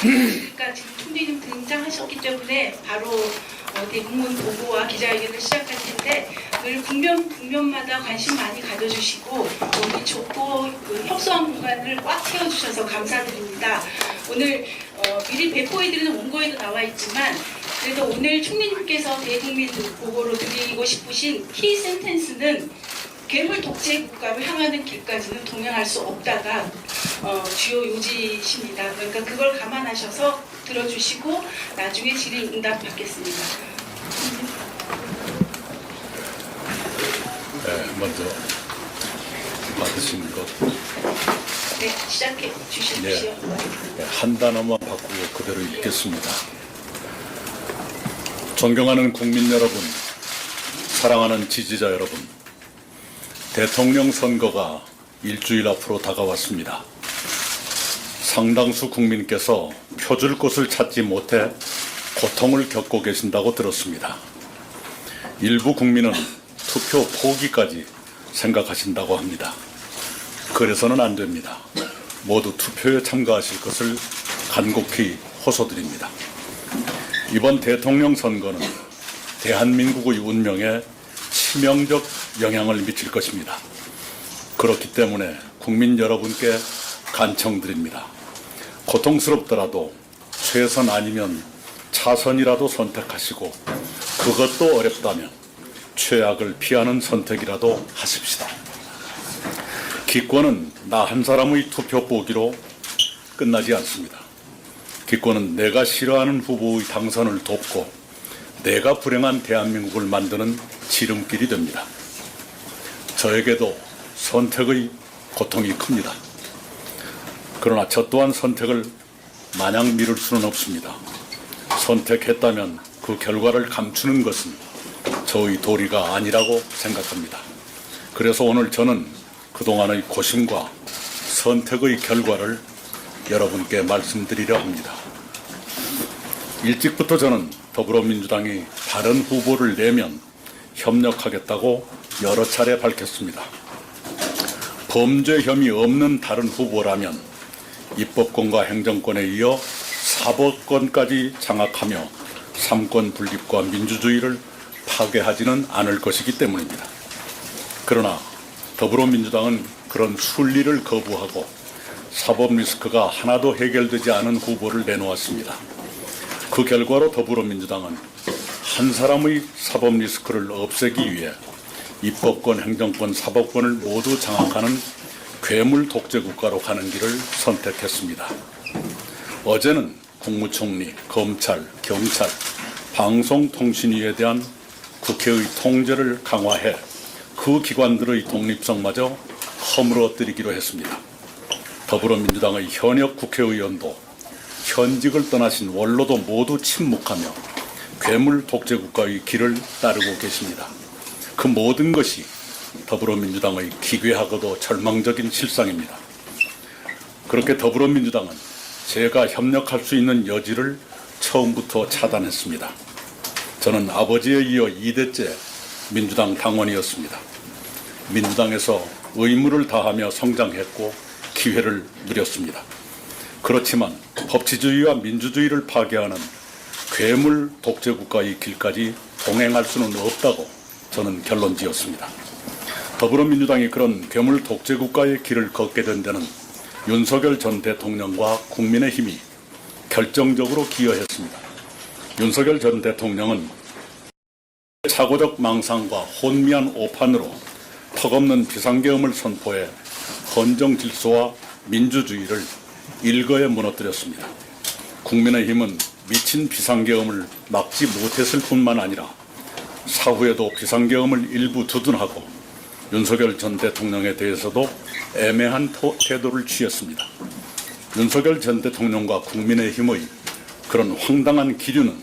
그러니까 지금 총리님 등장하셨기 때문에 바로 대국민 보고와 기자회견을 시작할 텐데 늘 국면마다 관심 많이 가져주시고 여기 좋고 협소한 공간을 꽉 채워주셔서 감사드립니다. 오늘 미리 배포해드리는 원고에도 나와 있지만 그래도 오늘 총리님께서 대국민 보고로 드리고 싶으신 키 센텐스는 괴물 독재 국가로 향하는 길까지는 동행할 수 없다가 주요 요지십니다. 그러니까 그걸 감안하셔서 들어주시고 나중에 질의응답 받겠습니다. 네, 먼저 받으신 것. 네, 시작해 주십시오. 네, 한 단어만 바꾸고 그대로 읽겠습니다. 존경하는 국민 여러분, 사랑하는 지지자 여러분, 대통령 선거가 일주일 앞으로 다가왔습니다. 상당수 국민께서 표줄 곳을 찾지 못해 고통을 겪고 계신다고 들었습니다. 일부 국민은 투표 포기까지 생각하신다고 합니다. 그래서는 안 됩니다. 모두 투표에 참가하실 것을 간곡히 호소드립니다. 이번 대통령 선거는 대한민국의 운명에 치명적 영향을 미칠 것입니다. 그렇기 때문에 국민 여러분께 간청드립니다. 고통스럽더라도 최선 아니면 차선이라도 선택하시고 그것도 어렵다면 최악을 피하는 선택이라도 하십시다. 기권은 나 한 사람의 투표 포기로 끝나지 않습니다. 기권은 내가 싫어하는 후보의 당선을 돕고 내가 불행한 대한민국을 만드는 지름길이 됩니다. 저에게도 선택의 고통이 큽니다. 그러나 저 또한 선택을 마냥 미룰 수는 없습니다. 선택했다면 그 결과를 감추는 것은 저의 도리가 아니라고 생각합니다. 그래서 오늘 저는 그동안의 고심과 선택의 결과를 여러분께 말씀드리려 합니다. 일찍부터 저는 더불어민주당이 다른 후보를 내면 협력하겠다고 여러 차례 밝혔습니다. 범죄 혐의 없는 다른 후보라면 입법권과 행정권에 이어 사법권까지 장악하며 삼권 분립과 민주주의를 파괴하지는 않을 것이기 때문입니다. 그러나 더불어민주당은 그런 순리를 거부하고 사법 리스크가 하나도 해결되지 않은 후보를 내놓았습니다. 그 결과로 더불어민주당은 한 사람의 사법 리스크를 없애기 위해 입법권, 행정권, 사법권을 모두 장악하는 괴물 독재 국가로 가는 길을 선택했습니다. 어제는 국무총리, 검찰, 경찰, 방송통신위에 대한 국회의 통제를 강화해 그 기관들의 독립성마저 허물어뜨리기로 했습니다. 더불어민주당의 현역 국회의원도 현직을 떠나신 원로도 모두 침묵하며 괴물 독재 국가의 길을 따르고 계십니다. 그 모든 것이 더불어민주당의 기괴하고도 절망적인 실상입니다. 그렇게 더불어민주당은 제가 협력할 수 있는 여지를 처음부터 차단했습니다. 저는 아버지에 이어 2대째 민주당 당원이었습니다. 민주당에서 의무를 다하며 성장했고 기회를 누렸습니다. 그렇지만 법치주의와 민주주의를 파괴하는 괴물 독재 국가의 길까지 동행할 수는 없다고 저는 결론지었습니다. 더불어민주당이 그런 괴물 독재 국가의 길을 걷게 된 데는 윤석열 전 대통령과 국민의힘이 결정적으로 기여했습니다. 윤석열 전 대통령은 사고적 망상과 혼미한 오판으로 턱없는 비상계엄을 선포해 헌정 질서와 민주주의를 일거에 무너뜨렸습니다. 국민의힘은 미친 비상계엄을 막지 못했을 뿐만 아니라 사후에도 비상계엄을 일부 두둔하고 윤석열 전 대통령에 대해서도 애매한 태도를 취했습니다. 윤석열 전 대통령과 국민의힘의 그런 황당한 기류는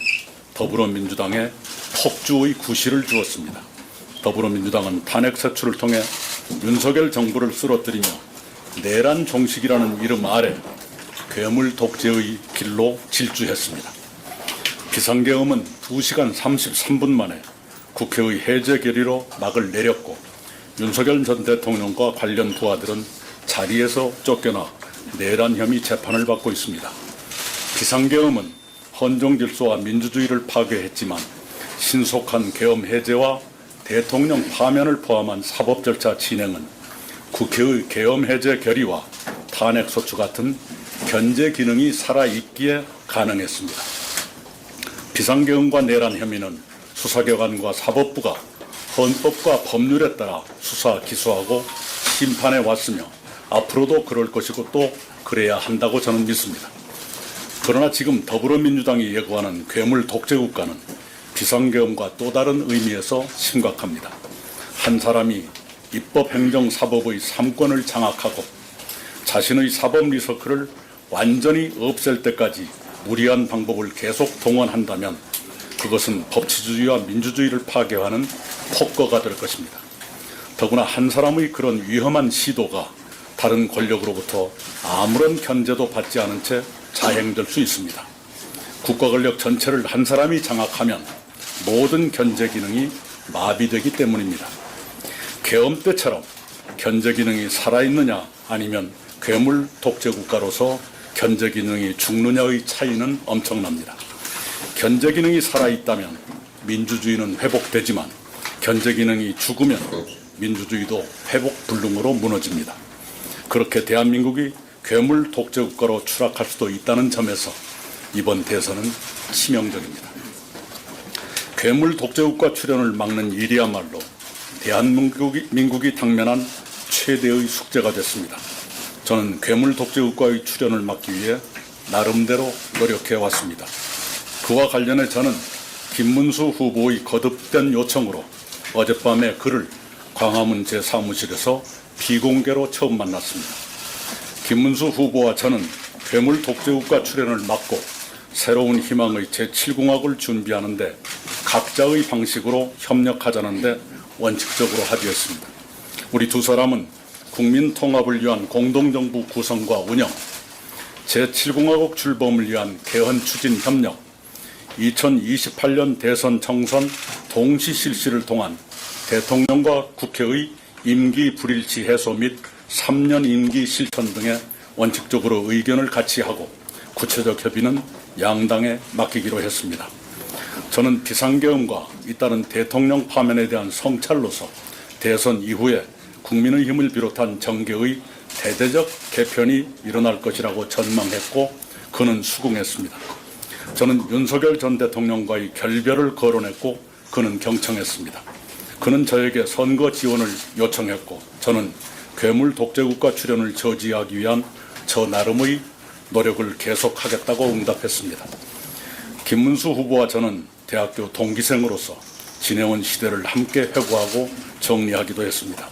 더불어민주당에 폭주의 구실을 주었습니다. 더불어민주당은 탄핵 세출을 통해 윤석열 정부를 쓰러뜨리며 내란 종식이라는 이름 아래 괴물 독재의 길로 질주했습니다. 비상계엄은 2시간 33분 만에 국회의 해제 결의로 막을 내렸고 윤석열 전 대통령과 관련 부하들은 자리에서 쫓겨나 내란 혐의 재판을 받고 있습니다. 비상계엄은 헌정질서와 민주주의를 파괴했지만 신속한 계엄 해제와 대통령 파면을 포함한 사법 절차 진행은 국회의 계엄 해제 결의와 탄핵소추 같은 견제 기능이 살아있기에 가능했습니다. 비상계엄과 내란 혐의는 수사기관과 사법부가 헌법과 법률에 따라 수사, 기소하고 심판해 왔으며 앞으로도 그럴 것이고 또 그래야 한다고 저는 믿습니다. 그러나 지금 더불어민주당이 예고하는 괴물 독재국가는 비상계엄과 또 다른 의미에서 심각합니다. 한 사람이 입법, 행정, 사법의 3권을 장악하고 자신의 사법 리서클을 완전히 없앨 때까지 무리한 방법을 계속 동원한다면 그것은 법치주의와 민주주의를 파괴하는 폭거가 될 것입니다. 더구나 한 사람의 그런 위험한 시도가 다른 권력으로부터 아무런 견제도 받지 않은 채 자행될 수 있습니다. 국가 권력 전체를 한 사람이 장악하면 모든 견제 기능이 마비되기 때문입니다. 계엄 때처럼 견제 기능이 살아있느냐 아니면 괴물 독재 국가로서 견제 기능이 죽느냐의 차이는 엄청납니다. 견제 기능이 살아있다면 민주주의는 회복되지만 견제 기능이 죽으면 민주주의도 회복 불능으로 무너집니다. 그렇게 대한민국이 괴물 독재 국가로 추락할 수도 있다는 점에서 이번 대선은 치명적입니다. 괴물 독재 국가 출현을 막는 일이야말로 대한민국이 당면한 최대의 숙제가 됐습니다. 저는 괴물 독재 국가의 출현을 막기 위해 나름대로 노력해 왔습니다. 그와 관련해 저는 김문수 후보의 거듭된 요청으로 어젯밤에 그를 광화문 제 사무실에서 비공개로 처음 만났습니다. 김문수 후보와 저는 괴물 독재국가 출현을 막고 새로운 희망의 제7공학을 준비하는데 각자의 방식으로 협력하자는데 원칙적으로 합의했습니다. 우리 두 사람은 국민 통합을 위한 공동정부 구성과 운영, 제7공화국 출범을 위한 개헌 추진 협력, 2028년 대선 총선 동시 실시를 통한 대통령과 국회의 임기 불일치 해소 및 3년 임기 실천 등에 원칙적으로 의견을 같이 하고 구체적 협의는 양당에 맡기기로 했습니다. 저는 비상계엄과 잇따른 대통령 파면에 대한 성찰로서 대선 이후에 국민의힘을 비롯한 정계의 대대적 개편이 일어날 것이라고 전망했고 그는 수긍했습니다. 저는 윤석열 전 대통령과의 결별을 거론했고 그는 경청했습니다. 그는 저에게 선거 지원을 요청했고 저는 괴물 독재국가 출현을 저지하기 위한 저 나름의 노력을 계속하겠다고 응답했습니다. 김문수 후보와 저는 대학교 동기생으로서 지내온 시대를 함께 회고하고 정리하기도 했습니다.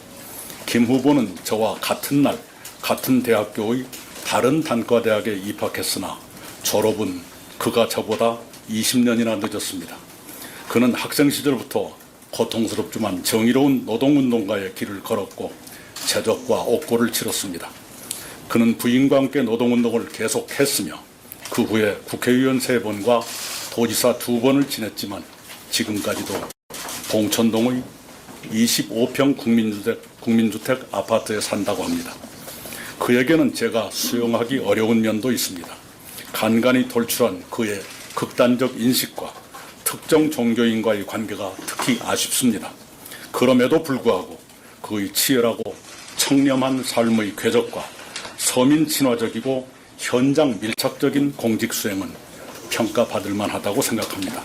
김 후보는 저와 같은 날 같은 대학교의 다른 단과대학에 입학했으나 졸업은 그가 저보다 20년이나 늦었습니다. 그는 학생 시절부터 고통스럽지만 정의로운 노동운동가의 길을 걸었고 제적과 옥고를 치렀습니다. 그는 부인과 함께 노동운동을 계속했으며 그 후에 국회의원 3번과 도지사 2번을 지냈지만 지금까지도 봉천동의 25평 국민주택 아파트에 산다고 합니다. 그에게는 제가 수용하기 어려운 면도 있습니다. 간간히 돌출한 그의 극단적 인식과 특정 종교인과의 관계가 특히 아쉽습니다. 그럼에도 불구하고 그의 치열하고 청렴한 삶의 궤적과 서민 친화적이고 현장 밀착적인 공직 수행은 평가받을 만하다고 생각합니다.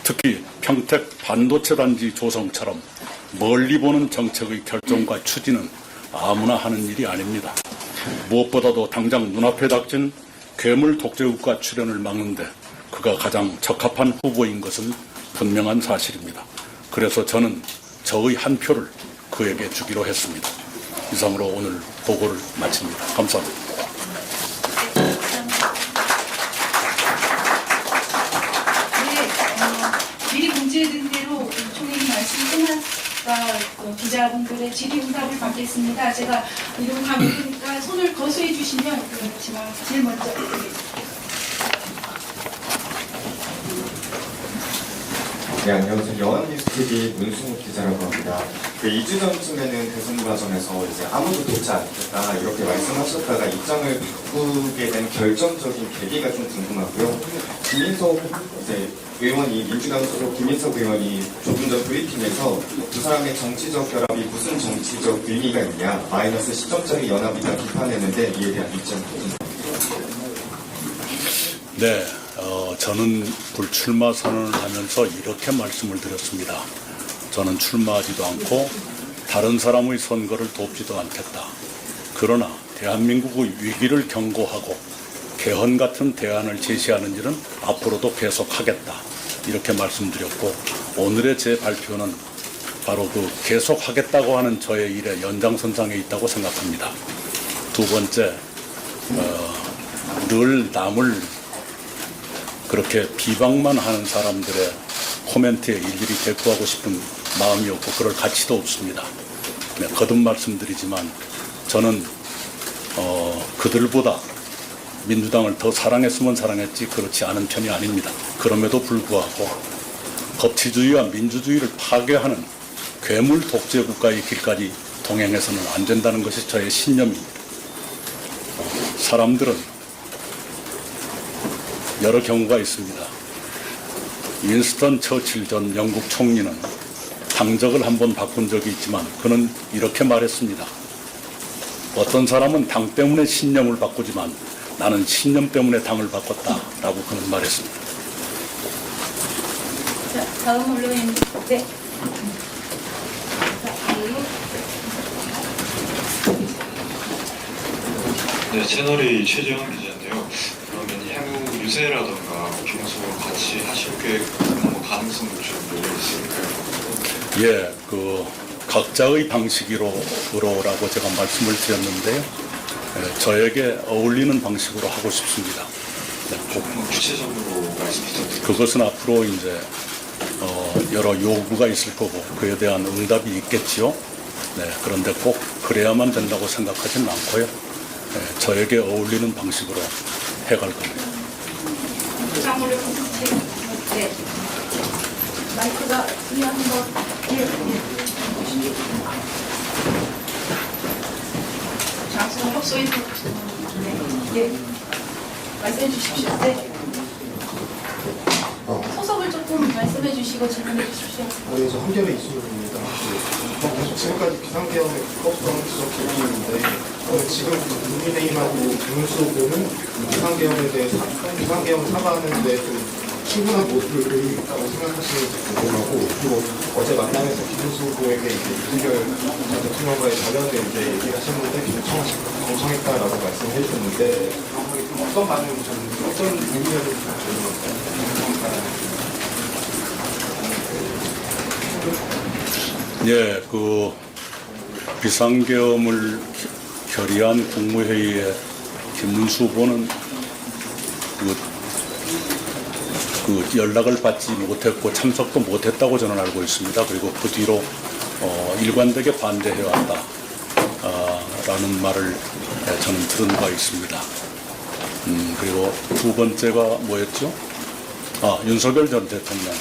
특히 평택 반도체 단지 조성처럼 멀리 보는 정책의 결정과 추진은 아무나 하는 일이 아닙니다. 무엇보다도 당장 눈앞에 닥친 괴물 독재국가 출현을 막는데 그가 가장 적합한 후보인 것은 분명한 사실입니다. 그래서 저는 저의 한 표를 그에게 주기로 했습니다. 이상으로 오늘 보고를 마칩니다. 감사합니다. 미리 공지해드린 대로 총회의 말씀 끝나가 기자분들의 질의응답을 받겠습니다. 제가 이런 가보니까 손을 거수해 주시면 제가 제일 먼저 드리겠습니다. 네, 안녕하세요. 여한뉴스TV 문승욱 기자라고 합니다. 2주 전쯤에는 대선 과정에서 이제 아무도 돕지 않겠다 이렇게 말씀하셨다가 입장을 바꾸게 된 결정적인 계기가 좀 궁금하고요. 김인석 이제 의원이 민주당 소속 김인석 의원이 조금 전 브리핑에서 두 사람의 정치적 결합이 무슨 정치적 의미가 있냐 마이너스 10점짜리 연합이다 비판했는데 이에 대한 입장 부탁드립니다. 네, 저는 불출마 선언을 하면서 이렇게 말씀을 드렸습니다. 저는 출마하지도 않고 다른 사람의 선거를 돕지도 않겠다. 그러나 대한민국의 위기를 경고하고 개헌 같은 대안을 제시하는 일은 앞으로도 계속하겠다. 이렇게 말씀드렸고 오늘의 제 발표는 바로 그 계속하겠다고 하는 저의 일의 연장선상에 있다고 생각합니다. 두 번째, 늘 남을 그렇게 비방만 하는 사람들의 코멘트에 일일이 대꾸하고 싶은 마음이 없고 그럴 가치도 없습니다. 네, 거듭 말씀드리지만 저는 그들보다 민주당을 더 사랑했으면 사랑했지 그렇지 않은 편이 아닙니다. 그럼에도 불구하고 법치주의와 민주주의를 파괴하는 괴물 독재 국가의 길까지 동행해서는 안 된다는 것이 저의 신념입니다. 사람들은 여러 경우가 있습니다. 윈스턴 처칠 전 영국 총리는 당적을 한번 바꾼 적이 있지만 그는 이렇게 말했습니다. 어떤 사람은 당 때문에 신념을 바꾸지만 나는 신념 때문에 당을 바꿨다라고 그는 말했습니다. 자, 다음 언론인. 네. 네, 채널이 최재형 기자인데요. 그러면 향후 유세라던가 김문수와 같이 하실 계획, 가능성도 좀 열려 있을까요? 예, 각자의 방식으로라고 제가 말씀을 드렸는데요. 저에게 어울리는 방식으로 하고 싶습니다. 네, 조금 구체적으로 말씀 부탁드립니다. 그것은 앞으로 이제 여러 요구가 있을 거고 그에 대한 응답이 있겠지요. 네, 그런데 꼭 그래야만 된다고 생각하지는 않고요. 네, 저에게 어울리는 방식으로 해갈 겁니다. 다음 언론인. 네. 마이크가 한번. 장수는 헛소리. 네. 말씀해 주십시오. 네. 소속을 조금 말씀해 주시고 질문해 주십시오. 그래서 한겨레 이수입니다. 지금까지 비상계엄의 불법성 지적했는데 지금 국민의힘하고 김문수 후보는 비상계엄에 대해서 비상계엄 사과하는데 좀 충분한 모습을 보이고 있다고 생각하시는지 궁금하고 그리고 어제 만남에서 김문수 후보에게 이제 윤석열 전 대통령과의 관련된 이제 얘기를 하셨는데 경청했다라고 말씀해 주셨는데 어떤 반응 좀 어떤 의미를 예, 비상계엄을 결의한 국무회의에 김문수 후보는 연락을 받지 못했고 참석도 못했다고 저는 알고 있습니다. 그리고 그 뒤로 일관되게 반대해왔다 라는 말을 저는 들은 바 있습니다. 그리고 두 번째가 뭐였죠? 윤석열 전 대통령.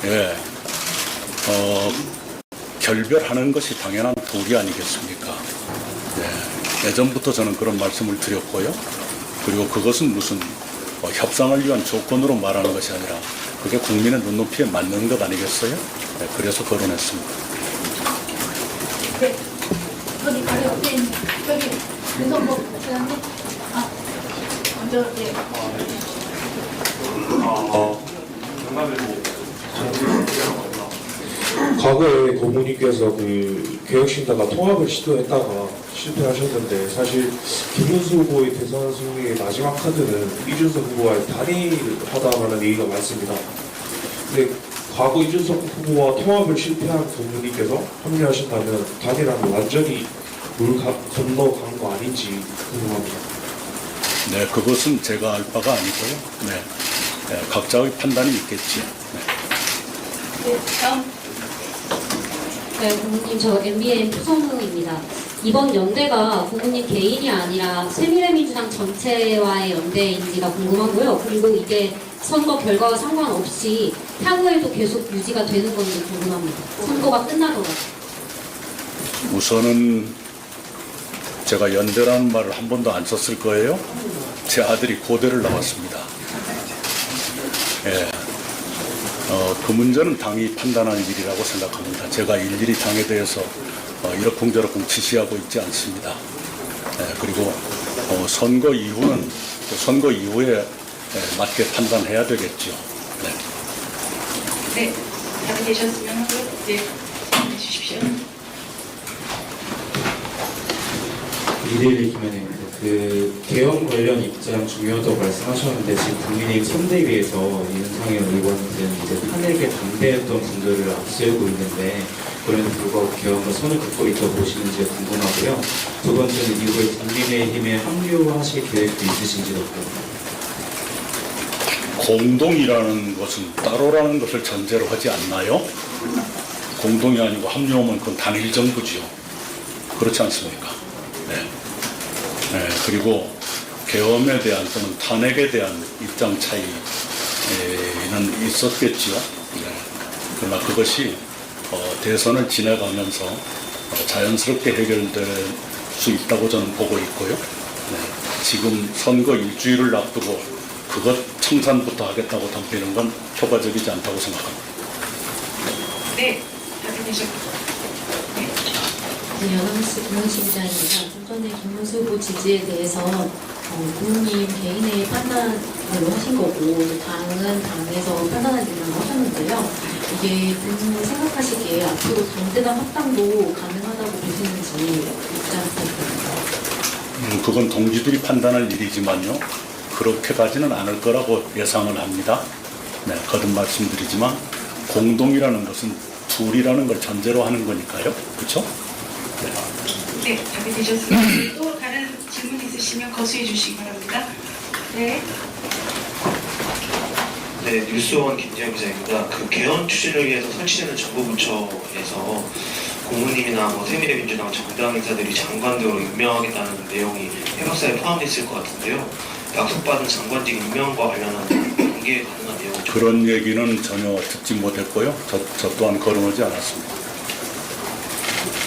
예, 결별하는 것이 당연한 도리 아니겠습니까? 예, 예전부터 저는 그런 말씀을 드렸고요. 그리고 그것은 무슨 협상을 위한 조건으로 말하는 것이 아니라 그게 국민의 눈높이에 맞는 것 아니겠어요? 네, 그래서 거론했습니다. 네. 저기 바로 옆에 있는 저기 윤성복 부장님. 먼저 네. 과거에 고모님께서 개혁신당과 통합을 시도했다가 실패하셨는데 사실 김문수 후보의 대선 승리의 마지막 카드는 이준석 후보와의 단일을 하다라는 얘기가 많습니다. 근데 과거 이준석 후보와 통합을 실패한 고모님께서 합류하신다면 단일화는 완전히 물 건너간 거 아닌지 궁금합니다. 네, 그것은 제가 알 바가 아니고요. 네, 각자의 판단이 있겠지요. 네. 다음. 네, 고모님 저 MBN 표성우입니다. 이번 연대가 고모님 개인이 아니라 새미래민주당 전체와의 연대인지가 궁금하고요. 그리고 이게 선거 결과와 상관없이 향후에도 계속 유지가 되는 건지 궁금합니다. 선거가 끝나더라도. 우선은 제가 연대라는 말을 한 번도 안 썼을 거예요. 제 아들이 고대를 나왔습니다. 예. 그 문제는 당이 판단할 일이라고 생각합니다. 제가 일일이 당에 대해서 이러쿵저러쿵 지시하고 있지 않습니다. 예, 그리고 선거 이후는 또 선거 이후에 맞게 판단해야 되겠죠. 네. 네, 답이 되셨으면 하고 네, 질문해 주십시오. 이대일 김현입니다. 그 개헌 관련 입장 중요하다고 말씀하셨는데 지금 국민의힘 선대위에서 윤상현 의원 등 이제 탄핵에 반대했던 분들을 앞세우고 있는데 그럼에도 불구하고 개헌과 선을 긋고 있다고 보시는지 궁금하고요. 두 번째는 이후에 국민의힘에 합류하실 계획도 있으신지도 궁금합니다. 공동이라는 것은 따로라는 것을 전제로 하지 않나요? 공동이 아니고 합류하면 그건 단일 정부지요. 그렇지 않습니까? 네. 네, 그리고 계엄에 대한 또는 탄핵에 대한 입장 차이는 있었겠지요. 네. 그러나 그것이 대선을 지나가면서 자연스럽게 해결될 수 있다고 저는 보고 있고요. 네. 지금 선거 일주일을 앞두고 그것 청산부터 하겠다고 덤비는 건 효과적이지 않다고 생각합니다. 네, 답이 되셨고. 네. 네, 연합시 기자입니다. 좀 전에 김문수 후보 지지에 대해서 부모님 개인의 판단으로 하신 거고 당은 당에서 판단할 일이라고 하셨는데요. 이게 본인이 생각하시기에 앞으로 당대당 합당도 가능하다고 보시는지 입장 부탁드립니다. 그건 동지들이 판단할 일이지만요. 그렇게 가지는 않을 거라고 예상을 합니다. 네, 거듭 말씀드리지만 공동이라는 것은 둘이라는 걸 전제로 하는 거니까요. 그렇죠? 네, 답이 되셨습니다. 또 다른 질문 있으시면 거수해 주시기 바랍니다. 네. 네, 뉴스원 김재현 기자입니다. 그 개헌 추진을 위해서 설치되는 정부부처에서 고모님이나 새미래민주당 정당 인사들이 장관으로 임명하겠다는 내용이 해박사에 포함되어 있을 것 같은데요. 약속받은 장관직 임명과 관련한 공개 가능한 내용. 그런 얘기는 전혀 듣지 못했고요. 저 또한 거론하지 않았습니다.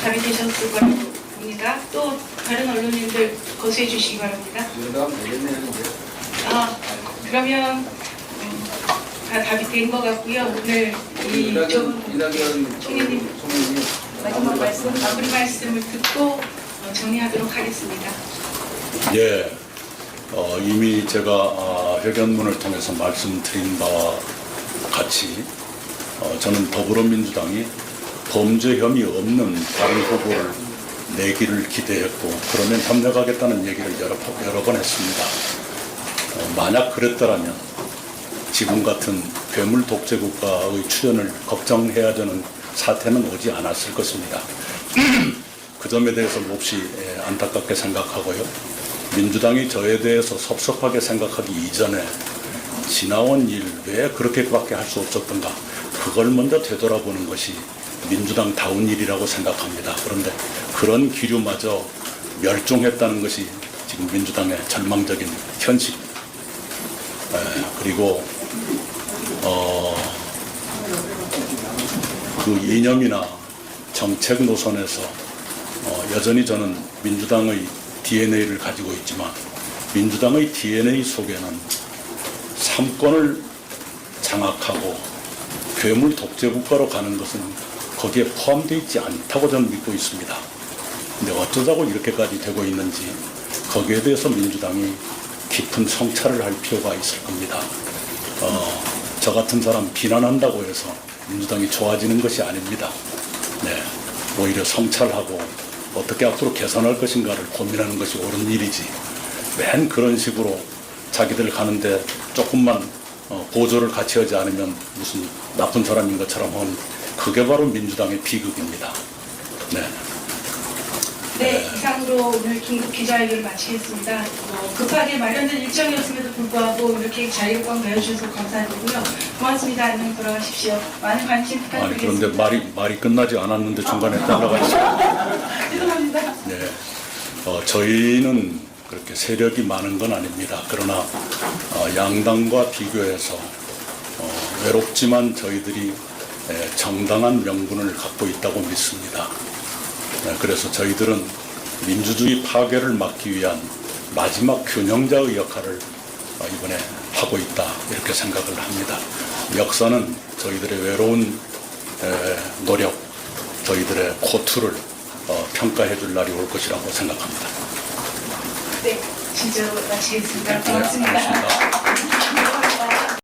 답이 되셨을 거라고 봅니다. 또 다른 언론인들 거수해 주시기 바랍니다. 그러면 다 답이 된 것 같고요. 오늘 이낙연 총리님 마지막 마무리 말씀을 듣고 정리하도록 하겠습니다. 예, 이미 제가 회견문을 통해서 말씀드린 바와 같이 저는 더불어민주당이 범죄 혐의 없는 다른 후보를 내기를 기대했고 그러면 협력하겠다는 얘기를 여러 번 했습니다. 만약 그랬더라면 지금 같은 괴물 독재 국가의 출현을 걱정해야 되는 사태는 오지 않았을 것입니다. 그 점에 대해서 몹시 안타깝게 생각하고요. 민주당이 저에 대해서 섭섭하게 생각하기 이전에 지나온 일 왜 그렇게밖에 할 수 없었던가 그걸 먼저 되돌아보는 것이 민주당다운 일이라고 생각합니다. 그런데 그런 기류마저 멸종했다는 것이 지금 민주당의 절망적인 현실. 그리고 그 이념이나 정책 노선에서 여전히 저는 민주당의 DNA를 가지고 있지만 민주당의 DNA 속에는 삼권을 장악하고 괴물 독재 국가로 가는 것은 거기에 포함되어 있지 않다고 저는 믿고 있습니다. 근데 어쩌자고 이렇게까지 되고 있는지 거기에 대해서 민주당이 깊은 성찰을 할 필요가 있을 겁니다. 저 같은 사람 비난한다고 해서 민주당이 좋아지는 것이 아닙니다. 네, 오히려 성찰하고 어떻게 앞으로 개선할 것인가를 고민하는 것이 옳은 일이지 맨 그런 식으로 자기들 가는데 조금만 보조를 같이 하지 않으면 무슨 나쁜 사람인 것처럼 하면 그게 바로 민주당의 비극입니다. 네. 네, 이상으로 오늘 긴급 기자회견을 마치겠습니다. 급하게 마련된 일정이었음에도 불구하고 이렇게 자리를 꽉 내어주셔서 감사드리고요. 고맙습니다. 안녕 돌아가십시오. 많은 관심 아니 부탁드리겠습니다. 그런데 말이 끝나지 않았는데 중간에 잘라가 있어요. 죄송합니다. 네. 저희는 그렇게 세력이 많은 건 아닙니다. 그러나 양당과 비교해서 외롭지만 저희들이 정당한 명분을 갖고 있다고 믿습니다. 그래서 저희들은 민주주의 파괴를 막기 위한 마지막 균형자의 역할을 이번에 하고 있다 이렇게 생각을 합니다. 역사는 저희들의 외로운 노력, 저희들의 고투를 평가해 줄 날이 올 것이라고 생각합니다. 네, 진짜로 마치겠습니다. 네, 고맙습니다. 고맙습니다.